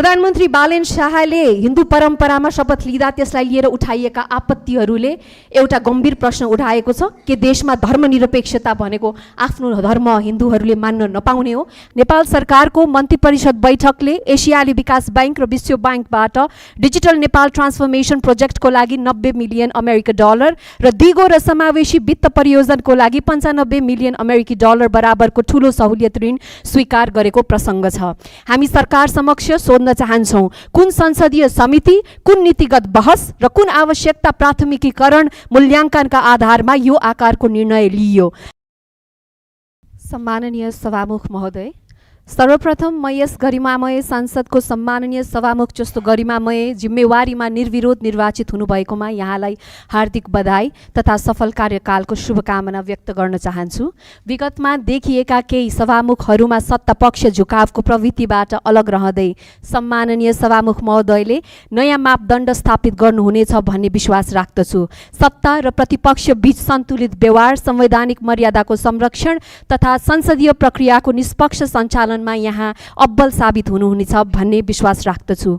प्रधानमन्त्री बालेन शाहले हिन्दू परम्परामा शपथ लिँदा त्यसलाई लिएर उठाइएका आपत्तिहरूले एउटा गम्भीर प्रश्न उठाएको छ कि देशमा धर्मनिरपेक्षता भनेको आफ्नो धर्म हिन्दूहरूले मान्न नपाउने हो। नेपाल सरकारको मन्त्री परिषद बैठकले एसियाली विकास बैंक र विश्व बैंकबाट डिजिटल नेपाल ट्रान्सफर्मेसन प्रोजेक्टको लागि 90 मिलियन अमेरिकी डलर र दिगो र समावेशी वित्त परियोजनाको लागि 95 मिलियन अमेरिकी डलर बराबरको ठूलो सहुलियत ऋण स्वीकार गरेको प्रसङ्ग छ। हामी सरकार समक्ष सोध्न चाहन्छौं, कुन संसदीय समिति, कुन नीतिगत बहस र कुन आवश्यकता प्राथमिकीकरण मूल्याङ्कनका आधारमा यो आकारको निर्णय लिइयो। सम्माननीय सभामुख महोदय, सर्वप्रथम म यस गरिमामय संसदको सम्माननीय सभामुख जस्तो गरिमामय जिम्मेवारीमा निर्विरोध निर्वाचित हुनुभएकोमा यहाँलाई हार्दिक बधाई तथा सफल कार्यकालको शुभकामना व्यक्त गर्न चाहन्छु। विगतमा देखिएका केही सभामुखहरूमा सत्तापक्ष झुकावको प्रवृत्तिबाट अलग रहँदै सम्माननीय सभामुख महोदयले नयाँ मापदण्ड स्थापित गर्नुहुनेछ भन्ने विश्वास राख्दछु। सत्ता र प्रतिपक्ष बीच सन्तुलित व्यवहार, संवैधानिक मर्यादाको संरक्षण तथा संसदीय प्रक्रियाको निष्पक्ष सञ्चालन यहाँ अब्बल साबित हुनुहुनेछ भन्ने विश्वास राख्दछु।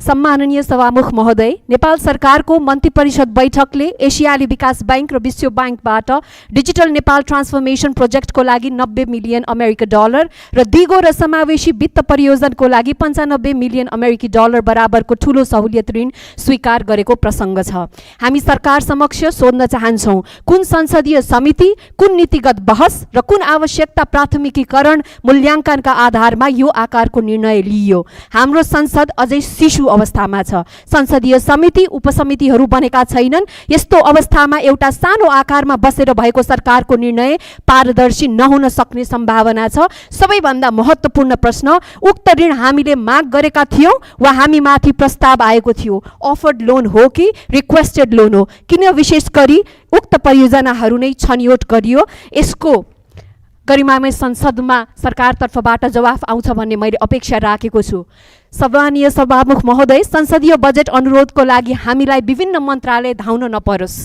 सम्माननीय सभामुख महोदय, नेपाल सरकारको मन्त्री परिषद बैठकले एसियाली विकास बैंक र विश्व बैंकबाट डिजिटल नेपाल ट्रान्सफर्मेसन प्रोजेक्टको लागि 90 मिलियन अमेरिकी डलर र दिगो र समावेशी वित्त परियोजनाको लागि 95 मिलियन अमेरिकी डलर बराबरको ठूलो सहुलियत ऋण स्वीकार गरेको प्रसङ्ग छ। हामी सरकार समक्ष सोध्न चाहन्छौं, कुन संसदीय समिति, कुन नीतिगत बहस र कुन आवश्यकता प्राथमिकीकरण मूल्याङ्कनका आधारमा यो आकारको निर्णय लिइयो। हाम्रो संसद अझै शिशु अवस्थामा छ। संसदीय समिति, उपसमितिहरू बनेका छैनन्। यस्तो अवस्थामा एउटा सानो आकारमा बसेर भएको सरकारको निर्णय पारदर्शी नहुन सक्ने सम्भावना छ। सबैभन्दा महत्त्वपूर्ण प्रश्न, उक्त ऋण हामीले माग गरेका थियौँ वा हामीमाथि प्रस्ताव आएको थियो? अफर्ड लोन हो कि रिक्वेस्टेड लोन हो? किन विशेष गरी उक्त परियोजनाहरू नै छनौट गरियो? यसको गरिमामय संसदमा सरकारतर्फबाट जवाफ आउँछ भन्ने मैले अपेक्षा राखेको छु। सम्माननीय सभामुख महोदय, संसदीय बजेट अनुरोधको लागि हामीलाई विभिन्न मन्त्रालय धाउन नपरोस्।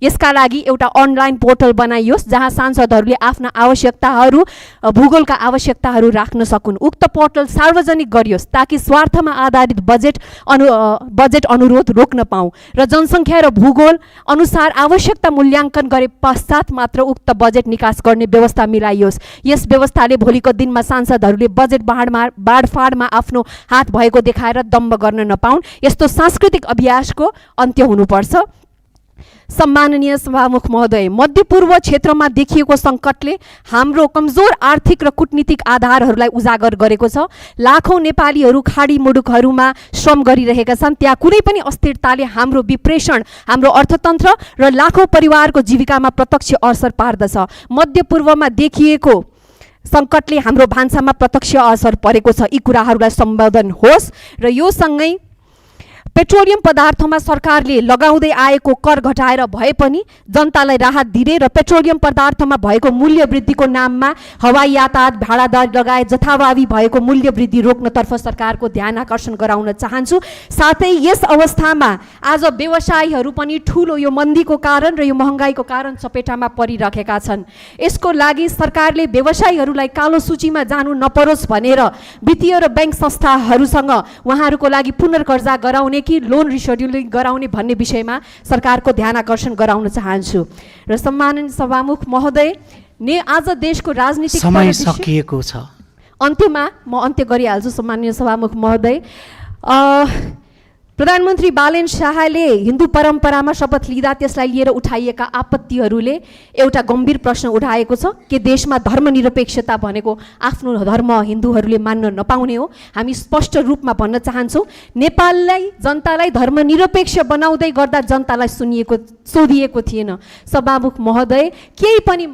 यसका लागि एउटा अनलाइन पोर्टल बनाइयोस् जहाँ सांसदहरूले आफ्ना आवश्यकताहरू, भूगोलका आवश्यकताहरू राख्न सकुन्। उक्त पोर्टल सार्वजनिक गरियोस् ताकि स्वार्थमा आधारित बजेट अनुरोध रोक्न पाऊँ र जनसङ्ख्या र भूगोल अनुसार आवश्यकता मूल्याङ्कन गरे पश्चात मात्र उक्त बजेट निकास गर्ने व्यवस्था मिलाइयोस्। यस व्यवस्थाले भोलिको दिनमा सांसदहरूले बजेट बाँडफाँडमा आफ्नो हात भएको देखाएर दम्ब गर्न नपाउन्। यस्तो सांस्कृतिक अभ्यासको अन्त्य हुनुपर्छ। सम्माननीय सभामुख महोदय, मध्यपूर्व क्षेत्रमा देखिएको सङ्कटले हाम्रो कमजोर आर्थिक र कूटनीतिक आधारहरूलाई उजागर गरेको छ। लाखौँ नेपालीहरू खाडी मुलुकहरूमा श्रम गरिरहेका छन्। त्यहाँ कुनै पनि अस्थिरताले हाम्रो विप्रेषण, हाम्रो अर्थतन्त्र र लाखौँ परिवारको जीविकामा प्रत्यक्ष असर पार्दछ। मध्यपूर्वमा देखिएको सङ्कटले हाम्रो भान्सामा प्रत्यक्ष असर परेको छ। यी कुराहरूलाई सम्बोधन होस् र यो सँगै पेट्रोलियम पदार्थमा सरकारले लगाउँदै आएको कर घटाएर भए पनि जनतालाई राहत दिने र पेट्रोलियम पदार्थमा भएको मूल्य वृद्धिको नाममा हवाई यातायात, भाडादर लगायत जथाभावी भएको मूल्य वृद्धि रोक्नतर्फ सरकारको ध्यान आकर्षण गराउन चाहन्छु। साथै यस अवस्थामा आज व्यवसायीहरू पनि ठुलो यो मन्दीको कारण र यो महँगाईको कारण चपेटामा परिरहेका छन्। यसको लागि सरकारले व्यवसायीहरूलाई कालो सूचीमा जानु नपरोस् भनेर वित्तीय र बैंक संस्थाहरूसँग उहाँहरूको लागि पुनर्कर्जा गराउने कि लोन रिसेड्युलिङ गराउने भन्ने विषयमा सरकारको ध्यान आकर्षण गराउन चाहन्छु। र सम्माननीय सभामुख महोदय, आज देशको राजनीतिक समय सकिएको छ। अन्त्यमा म अन्त्य गरिहाल्छु। सम्माननीय सभामुख महोदय, प्रधानमन्त्री बालेन शाहले हिन्दू परम्परामा शपथ लिँदा त्यसलाई लिएर उठाइएका आपत्तिहरूले एउटा गम्भीर प्रश्न उठाएको छ कि देशमा धर्मनिरपेक्षता भनेको आफ्नो धर्म हिन्दूहरूले मान्न नपाउने हो। हामी स्पष्ट रूपमा भन्न चाहन्छौँ, नेपाललाई, जनतालाई धर्मनिरपेक्ष बनाउँदै गर्दा जनतालाई सोधिएको थिएन। सभामुख महोदय, केही पनि